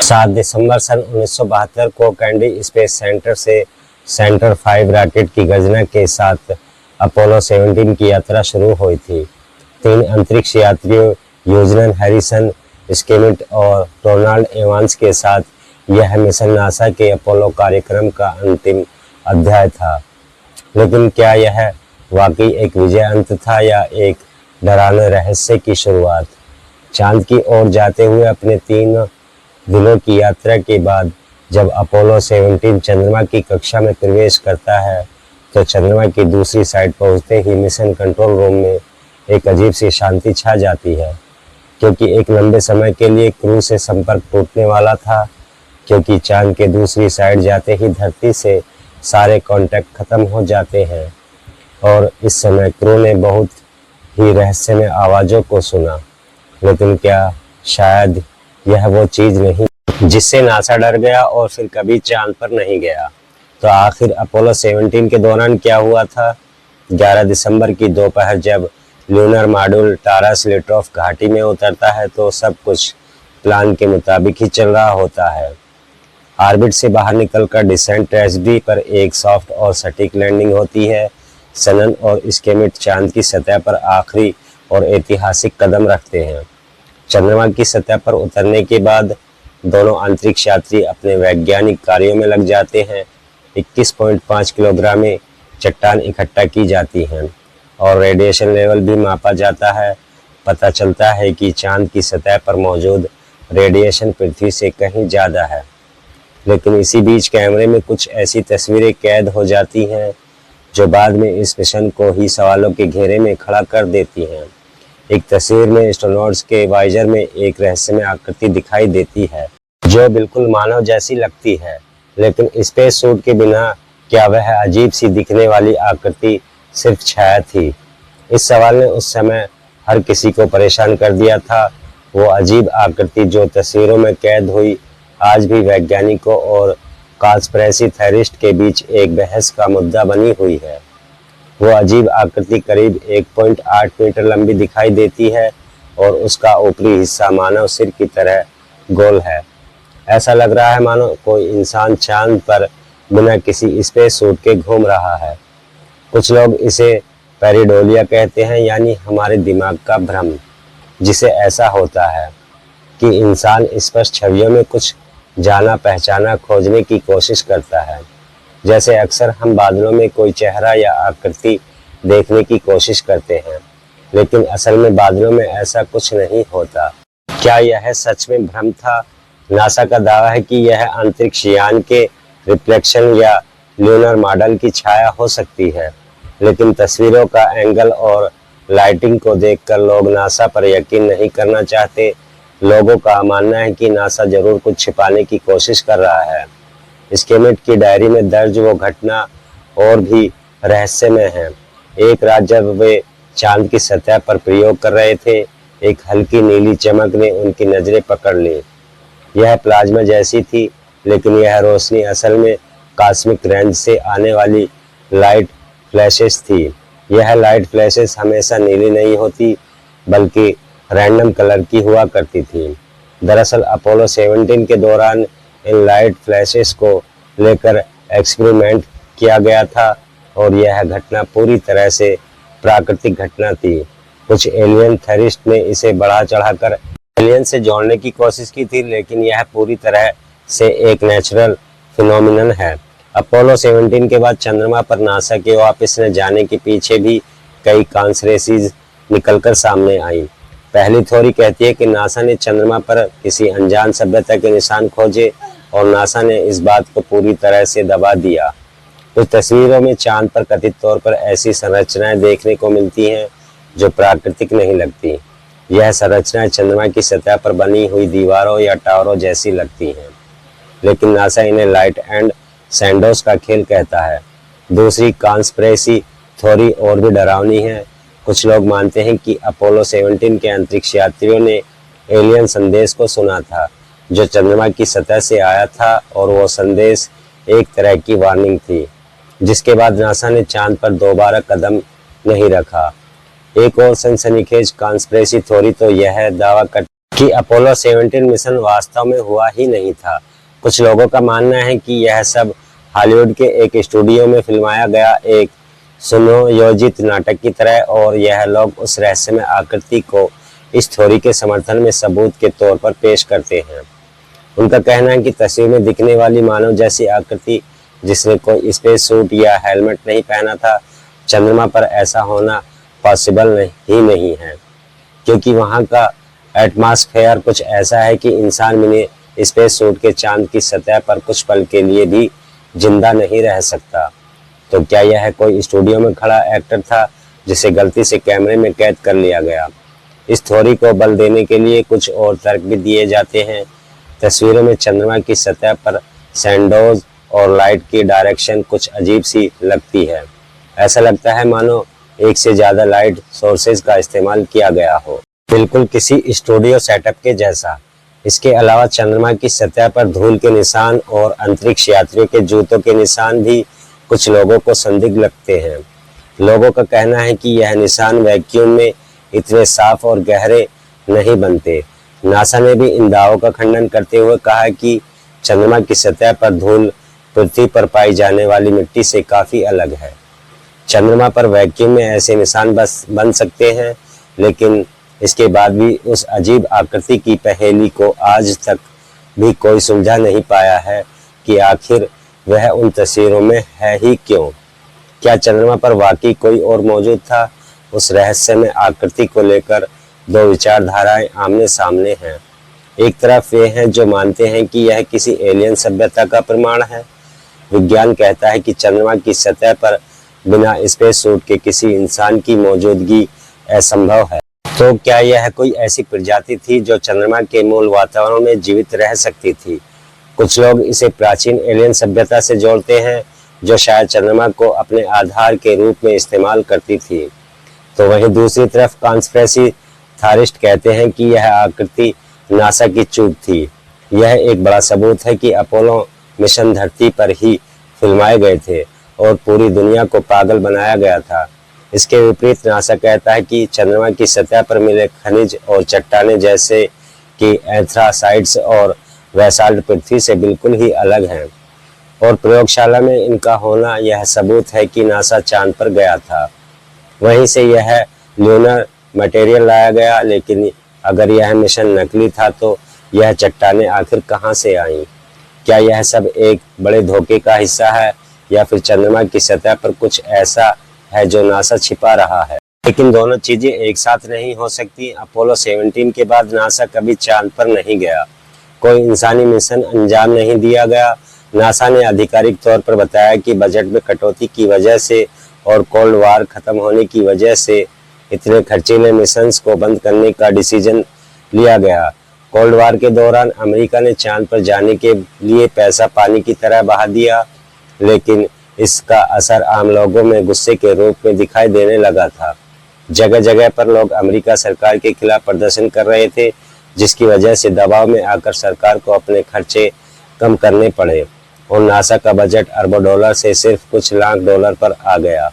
7 दिसंबर सन 1972 को candy space centre से centre 5 rocket की गर्जना के साथ अपोलो 17 की यात्रा शुरू हुई थी। 3 अंतरिक्ष यात्रियों यूजन हैरिसन, स्किमिट और डोनाल्ड एवांस के साथ यह मिशन नासा के अपोलो कार्यक्रम का अंतिम अध्याय था। लेकिन क्या यह वाकई एक विजय अंत था या एक डरावने रहस्य की शुरुआत? चांद की ओर जाते हुए अपने 3 दिनों की यात्रा के बाद जब अपोलो 17 चंद्रमा की कक्षा में प्रवेश करता है तो चंद्रमा की दूसरी साइड पहुंचते ही मिशन कंट्रोल रूम में एक अजीब सी शांति छा जाती है, क्योंकि एक लंबे समय के लिए क्रू से संपर्क टूटने वाला था। क्योंकि चांद के दूसरी साइड जाते ही धरती से सारे कांटेक्ट खत्म हो जाते हैं और इस समय क्रू ने बहुत ही रहस्यमय आवाज़ों को सुना। लेकिन क्या शायद यह वो चीज़ नहीं जिससे नासा डर गया और फिर कभी चांद पर नहीं गया? तो आखिर अपोलो 17 के दौरान क्या हुआ था? 11 दिसंबर की दोपहर जब लूनर मॉड्यूल टारस लिट्रोफ घाटी में उतरता है तो सब कुछ प्लान के मुताबिक ही चल रहा होता है। ऑर्बिट से बाहर निकलकर डिसेंट ट्रेजडी पर एक सॉफ्ट और सटीक लैंडिंग होती है। सनन और स्किमिट चांद की सतह पर आखिरी और ऐतिहासिक कदम रखते हैं। चंद्रमा की सतह पर उतरने के बाद दोनों अंतरिक्ष यात्री अपने वैज्ञानिक कार्यों में लग जाते हैं। 21.5 किलोग्राम में चट्टान इकट्ठा की जाती हैं और रेडिएशन लेवल भी मापा जाता है। पता चलता है कि चांद की सतह पर मौजूद रेडिएशन पृथ्वी से कहीं ज़्यादा है। लेकिन इसी बीच कैमरे में कुछ ऐसी तस्वीरें कैद हो जाती हैं जो बाद में इस मिशन को ही सवालों के घेरे में खड़ा कर देती हैं। एक तस्वीर में एस्ट्रोनॉट्स के वाइजर में एक रहस्यमय आकृति दिखाई देती है जो बिल्कुल मानव जैसी लगती है, लेकिन स्पेस सूट के बिना क्या वह अजीब सी दिखने वाली आकृति सिर्फ छाया थी? इस सवाल ने उस समय हर किसी को परेशान कर दिया था। वो अजीब आकृति जो तस्वीरों में कैद हुई आज भी वैज्ञानिकों और कॉन्स्पिरेसी थ्योरिस्ट के बीच एक बहस का मुद्दा बनी हुई है। वो अजीब आकृति करीब 1.8 मीटर लंबी दिखाई देती है और उसका ऊपरी हिस्सा मानव सिर की तरह गोल है। ऐसा लग रहा है मानो कोई इंसान चांद पर बिना किसी स्पेस सूट के घूम रहा है। कुछ लोग इसे पेरिडोलिया कहते हैं, यानी हमारे दिमाग का भ्रम, जिसे ऐसा होता है कि इंसान स्पष्ट छवियों में कुछ जाना पहचाना खोजने की कोशिश करता है। जैसे अक्सर हम बादलों में कोई चेहरा या आकृति देखने की कोशिश करते हैं, लेकिन असल में बादलों में ऐसा कुछ नहीं होता। क्या यह सच में भ्रम था? नासा का दावा है कि यह अंतरिक्ष यान के रिफ्लेक्शन या लूनर मॉडल की छाया हो सकती है, लेकिन तस्वीरों का एंगल और लाइटिंग को देखकर लोग नासा पर यकीन नहीं करना चाहते। लोगों का मानना है कि नासा जरूर कुछ छिपाने की कोशिश कर रहा है। स्किमिट की डायरी में दर्ज वो घटना और भी रहस्यमय है। एक रात जब वे चांद की सतह पर प्रयोग कर रहे थे, एक हल्की नीली चमक ने उनकी नजरें पकड़ ली। यह प्लाज्मा जैसी थी, लेकिन यह रोशनी असल में कॉस्मिक रेंज से आने वाली लाइट फ्लैशेस थी। यह लाइट फ्लैशेस हमेशा नीली नहीं होती, बल्कि रैंडम कलर की हुआ करती थी। दरअसल अपोलो 17 के दौरान इन लाइट फ्लैशेस को लेकर एक्सपेरिमेंट किया गया था और यह घटना पूरी तरह से प्राकृतिक घटना थी। कुछ एलियन थ्योरिस्ट ने इसे बढ़ा चढ़ाकर एलियन से जोड़ने की कोशिश की थी, लेकिन यह पूरी तरह से एक नेचुरल फिनोमिनन है। अपोलो 17 के बाद चंद्रमा पर नासा के वापस न जाने के पीछे भी कई कॉन्स्पिरेसीज निकलकर सामने आई। पहली थ्योरी कहती है कि नासा ने चंद्रमा पर किसी अनजान सभ्यता के निशान खोजे और नासा ने इस बात को पूरी तरह से दबा दिया। कुछ तस्वीरों में चांद पर कथित तौर पर ऐसी संरचनाएं देखने को मिलती हैं जो प्राकृतिक नहीं लगती। यह संरचनाएं चंद्रमा की सतह पर बनी हुई दीवारों या टावरों जैसी लगती हैं, लेकिन नासा इन्हें लाइट एंड सैंडोज का खेल कहता है। दूसरी कॉन्स्पिरेसी थ्योरी और भी डरावनी है। कुछ लोग मानते हैं कि अपोलो 17 के अंतरिक्ष यात्रियों ने एलियन संदेश को सुना था जो चंद्रमा की सतह से आया था और वो संदेश एक तरह की वार्निंग थी, जिसके बाद नासा ने चांद पर दोबारा कदम नहीं रखा। एक और सनसनीखेज कॉन्स्पिरेसी थ्योरी तो यह दावा कर कि अपोलो 17 मिशन वास्तव में हुआ ही नहीं था। कुछ लोगों का मानना है कि यह सब हॉलीवुड के एक स्टूडियो में फिल्माया गया एक सुनियोजित नाटक की तरह, और यह लोग उस रहस्यमय आकृति को इस थ्योरी के समर्थन में सबूत के तौर पर पेश करते हैं। उनका कहना है कि तस्वीर में दिखने वाली मानव जैसी आकृति, जिसने कोई स्पेस सूट या हेलमेट नहीं पहना था, चंद्रमा पर ऐसा होना पॉसिबल ही नहीं है, क्योंकि वहाँ का एटमॉस्फेयर कुछ ऐसा है कि इंसान मिनी स्पेस सूट के चांद की सतह पर कुछ पल के लिए भी जिंदा नहीं रह सकता। तो क्या यह कोई स्टूडियो में खड़ा एक्टर था जिसे गलती से कैमरे में कैद कर लिया गया? इस थ्योरी को बल देने के लिए कुछ और तर्क भी दिए जाते हैं। तस्वीरों में चंद्रमा की सतह पर सैंडोज और लाइट की डायरेक्शन कुछ अजीब सी लगती है। ऐसा लगता है मानो एक से ज्यादा लाइट सोर्सेज का इस्तेमाल किया गया हो, बिल्कुल किसी स्टूडियो सेटअप के जैसा। इसके अलावा चंद्रमा की सतह पर धूल के निशान और अंतरिक्ष यात्रियों के जूतों के निशान भी कुछ लोगों को संदिग्ध लगते हैं। लोगों का कहना है कि यह निशान वैक्यूम में इतने साफ और गहरे नहीं बनते। नासा ने भी इन दावों का खंडन करते हुए कहा कि चंद्रमा की सतह पर धूल पृथ्वी पर पाई जाने वाली मिट्टी से काफी अलग है। चंद्रमा पर वैक्यूम में ऐसे निशान बस बन सकते हैं, लेकिन इसके बाद भी उस अजीब आकृति की पहेली को आज तक भी कोई सुलझा नहीं पाया है कि आखिर वह उन तस्वीरों में है ही क्यों। क्या चंद्रमा पर वाकई कोई और मौजूद था? उस रहस्य में आकृति को लेकर दो विचारधाराएं आमने सामने हैं। एक तरफ वे हैं जो मानते हैं कि यह किसी एलियन सभ्यता का प्रमाण है। विज्ञान कहता है कि चंद्रमा की सतह पर बिना स्पेस सूट के किसी इंसान की मौजूदगी असंभव है। तो क्या यह कोई ऐसी प्रजाति थी जो चंद्रमा के मूल वातावरण में जीवित रह सकती थी? कुछ लोग इसे प्राचीन एलियन सभ्यता से जोड़ते हैं, जो शायद चंद्रमा को अपने आधार के रूप में इस्तेमाल करती थी। तो वहीं दूसरी तरफ कॉन्स्पिरेसी थ्योरिस्ट कहते हैं कि यह आकृति नासा की चूक थी। यह एक बड़ा सबूत है कि अपोलो मिशन धरती पर ही फिल्माए गए थे और पूरी दुनिया को पागल बनाया गया था। इसके विपरीत नासा कहता है कि चंद्रमा की सतह पर मिले खनिज और चट्टानें जैसे कि एंथ्रासाइट्स और बेसाल्ट पृथ्वी से बिल्कुल ही अलग हैं, और प्रयोगशाला में इनका होना यह सबूत है कि नासा चांद पर गया था। वहीं से यह ल्यूनर मटेरियल लाया गया, लेकिन अगर यह मिशन नकली था तो यह चट्टानें आखिर कहां से आईं? क्या यह सब एक बड़े धोखे का हिस्सा है, या फिर चंद्रमा की सतह पर कुछ ऐसा है जो नासा छिपा रहा है? लेकिन दोनों चीजें एक साथ नहीं हो सकती। अपोलो 17 के बाद नासा कभी चांद पर नहीं गया, कोई इंसानी मिशन अंजाम नहीं दिया गया। नासा ने आधिकारिक तौर पर बताया कि बजट में कटौती की वजह से और कोल्ड वार खत्म होने की वजह से इतने खर्चीले मिशंस को बंद करने का डिसीजन लिया गया। कोल्ड वार के दौरान अमेरिका ने चांद पर जाने के लिए पैसा पानी की तरह बहा दिया, लेकिन इसका असर आम लोगों में गुस्से के रूप में दिखाई देने लगा था। जगह जगह पर लोग अमेरिका सरकार के खिलाफ प्रदर्शन कर रहे थे, जिसकी वजह से दबाव में आकर सरकार को अपने खर्चे कम करने पड़े और नासा का बजट अरबों डॉलर से सिर्फ कुछ लाख डॉलर पर आ गया,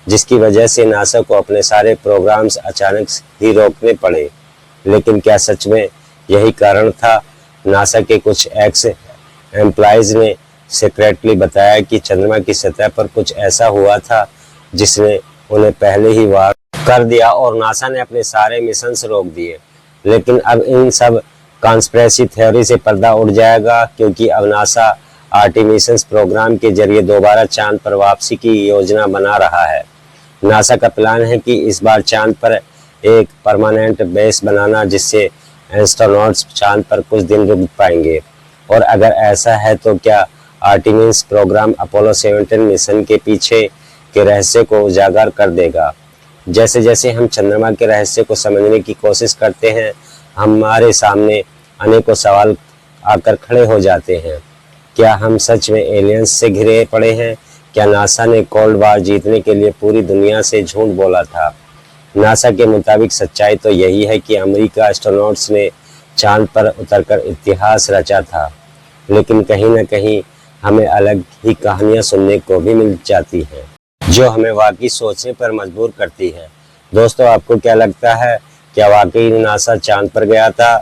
जिसकी वजह से नासा को अपने सारे प्रोग्राम्स अचानक ही रोकने पड़े। लेकिन क्या सच में यही कारण था? नासा के कुछ एक्स एम्प्लॉइज ने सीक्रेटली बताया कि चंद्रमा की सतह पर कुछ ऐसा हुआ था जिसने उन्हें पहले ही वार कर दिया और नासा ने अपने सारे मिशंस रोक दिए। लेकिन अब इन सब कॉन्स्पिरेसी थ्योरी से पर्दा उठ जाएगा, क्योंकि अब नासा आर्टेमिस प्रोग्राम के जरिए दोबारा चांद पर वापसी की योजना बना रहा है। नासा का प्लान है कि इस बार चांद पर एक परमानेंट बेस बनाना, जिससे एस्ट्रोनॉट्स चांद पर कुछ दिन रुक पाएंगे। और अगर ऐसा है तो क्या आर्टेमिस प्रोग्राम अपोलो 17 मिशन के पीछे के रहस्य को उजागर कर देगा? जैसे जैसे हम चंद्रमा के रहस्य को समझने की कोशिश करते हैं, हमारे सामने अनेकों सवाल आकर खड़े हो जाते हैं। क्या हम सच में एलियंस से घिरे पड़े हैं? क्या नासा ने कोल्ड वार जीतने के लिए पूरी दुनिया से झूठ बोला था? नासा के मुताबिक सच्चाई तो यही है कि अमेरिका एस्ट्रोनॉट्स ने चांद पर उतरकर इतिहास रचा था, लेकिन कहीं न कहीं हमें अलग ही कहानियां सुनने को भी मिल जाती हैं, जो हमें वाकई सोचने पर मजबूर करती है। दोस्तों, आपको क्या लगता है? क्या वाकई नासा चांद पर गया था,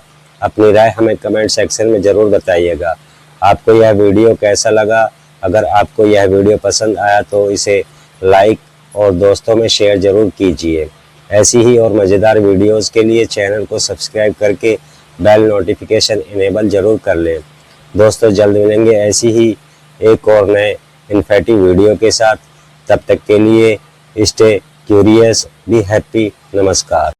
अपनी राय हमें कमेंट सेक्शन में ज़रूर बताइएगा। आपको यह वीडियो कैसा लगा? अगर आपको यह वीडियो पसंद आया तो इसे लाइक और दोस्तों में शेयर ज़रूर कीजिए। ऐसी ही और मज़ेदार वीडियोस के लिए चैनल को सब्सक्राइब करके बेल नोटिफिकेशन इनेबल ज़रूर कर लें। दोस्तों जल्द मिलेंगे ऐसी ही एक और नए इन्फॉर्मेटिव वीडियो के साथ। तब तक के लिए स्टे क्यूरियस, बी हैप्पी। नमस्कार।